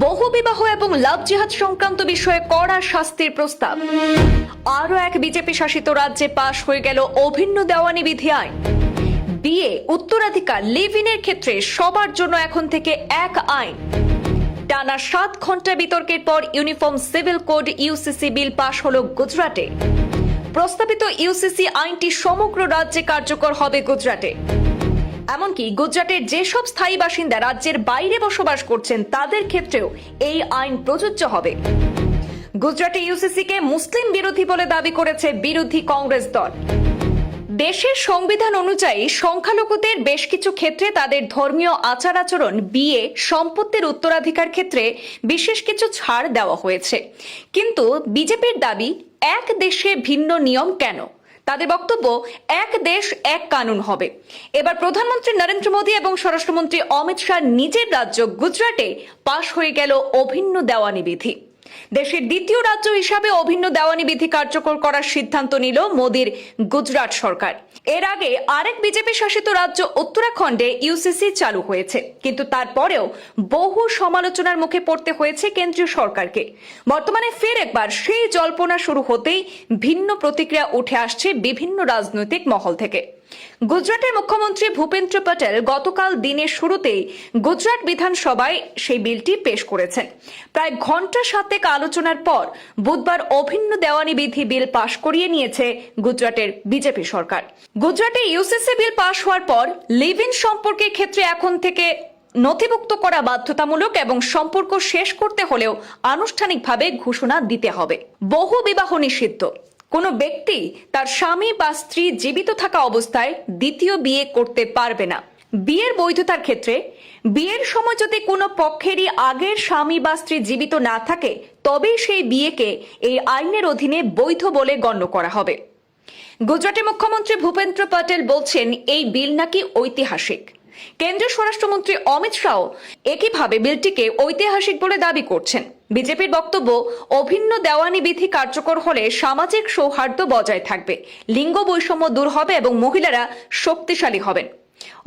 বহুবিবাহ এবং লাভ জিহাদ সংক্রান্ত বিষয়ে কড়া শাস্তির প্রস্তাব। আরও এক বিজেপি শাসিত রাজ্যে পাশ হয়ে গেল অভিন্ন দেওয়ানি বিধি আইন। বিয়ে, উত্তরাধিকার, লিভ ইনের ক্ষেত্রে সবার জন্য এখন থেকে এক আইন। টানা 7 ঘন্টা বিতর্কের পর ইউনিফর্ম সিভিল কোড ইউসিসি বিল পাশ হলো গুজরাটে। প্রস্তাবিত ইউসিসি আইনটি সমগ্র রাজ্যে কার্যকর হবে গুজরাটে। এমনকি গুজরাটের যেসব স্থায়ী বাসিন্দা রাজ্যের বাইরে বসবাস করছেন তাদের ক্ষেত্রেও এই আইন প্রযোজ্য হবে। গুজরাটে ইউসিসিকে মুসলিম বিরোধী বলে দাবি করেছে বিরোধী কংগ্রেস দল। দেশের সংবিধান অনুযায়ী সংখ্যালঘুদের বেশ কিছু ক্ষেত্রে তাদের ধর্মীয় আচার আচরণ, বিয়ে, সম্পত্তির উত্তরাধিকার ক্ষেত্রে বিশেষ কিছু ছাড় দেওয়া হয়েছে। কিন্তু বিজেপির দাবি, এক দেশে ভিন্ন নিয়ম কেন? তাদের বক্তব্য, এক দেশ এক কানুন হবে। এবার প্রধানমন্ত্রী নরেন্দ্র মোদী এবং স্বরাষ্ট্রমন্ত্রী অমিত শাহ নিজের রাজ্য গুজরাটে পাশ হয়ে গেল অভিন্ন দেওয়ানি বিধি। দেশের দ্বিতীয় রাজ্য হিসাবে অভিন্ন দেওয়ানি বিধি কার্যকর করার সিদ্ধান্ত নিল মোদীর গুজরাট সরকার। এর আগে আরেক বিজেপি শাসিত রাজ্য উত্তরাখণ্ডে ইউসিসি চালু হয়েছে, কিন্তু তারপরেও বহু সমালোচনার মুখে পড়তে হয়েছে কেন্দ্রীয় সরকারকে। বর্তমানে ফের একবার সেই জল্পনা শুরু হতেই ভিন্ন প্রতিক্রিয়া উঠে আসছে বিভিন্ন রাজনৈতিক মহল থেকে। গুজরাটের মুখ্যমন্ত্রী ভূপেন্দ্র প্যাটেল গতকাল দিনের শুরুতেই গুজরাট বিধানসভায় সেই বিলটি পেশ করেছেন। প্রায় ঘন্টা 7 আলোচনার পর বুধবার অভিন্ন দেওয়ানি বিধি বিল পাশ করিয়ে নিয়েছে গুজরাটের বিজেপি সরকার। গুজরাটে ইউসিসি বিল পাশ হওয়ার পর লিভ ইন সম্পর্কের ক্ষেত্রে এখন থেকে নথিভুক্ত করা বাধ্যতামূলক এবং সম্পর্ক শেষ করতে হলেও আনুষ্ঠানিকভাবে ঘোষণা দিতে হবে। বহু বিবাহ নিষিদ্ধ। কোনো ব্যক্তি তার স্বামী বা স্ত্রী জীবিত থাকা অবস্থায় দ্বিতীয় বিয়ে করতে পারবে না। বিয়ের বৈধতার ক্ষেত্রে বিয়ের সময় যদি কোনো পক্ষেরই আগের স্বামী বা স্ত্রী জীবিত না থাকে, তবেই সেই বিয়েকে এই আইনের অধীনে বৈধ বলে গণ্য করা হবে। গুজরাটের মুখ্যমন্ত্রী ভূপেন্দ্র প্যাটেল বলছেন এই বিল নাকি ঐতিহাসিক। কেন্দ্রীয় স্বরাষ্ট্রমন্ত্রী অমিত শাহ একইভাবে বিলটিকে ঐতিহাসিক বলে দাবি করছেন। বিজেপির বক্তব্য, অভিন্ন দেওয়ানি বিধি কার্যকর হলে সামাজিক সৌহার্দ্য বজায় থাকবে, লিঙ্গ বৈষম্য দূর হবে এবং মহিলারা শক্তিশালী হবেন।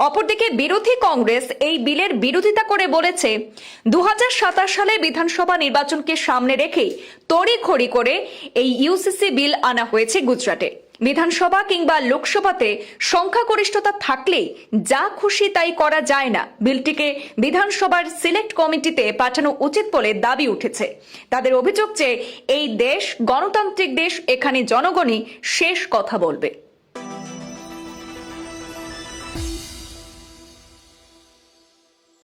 অপরদিকে বিরোধী কংগ্রেস এই বিলের বিরোধিতা করে বলেছে, 2027 সালে বিধানসভা নির্বাচনকে সামনে রেখেই তড়িঘড়ি করে এই ইউসিসি বিল আনা হয়েছে গুজরাটে। বিধানসভা কিংবা লোকসভাতে সংখ্যাগরিষ্ঠতা থাকলেই যা খুশি তাই করা যায় না। বিলটিকে বিধানসভার সিলেক্ট কমিটিতে পাঠানো উচিত বলে দাবি উঠেছে। তাদের অভিযোগ যে এই দেশ গণতান্ত্রিক দেশ, এখানে জনগণই শেষ কথা বলবে।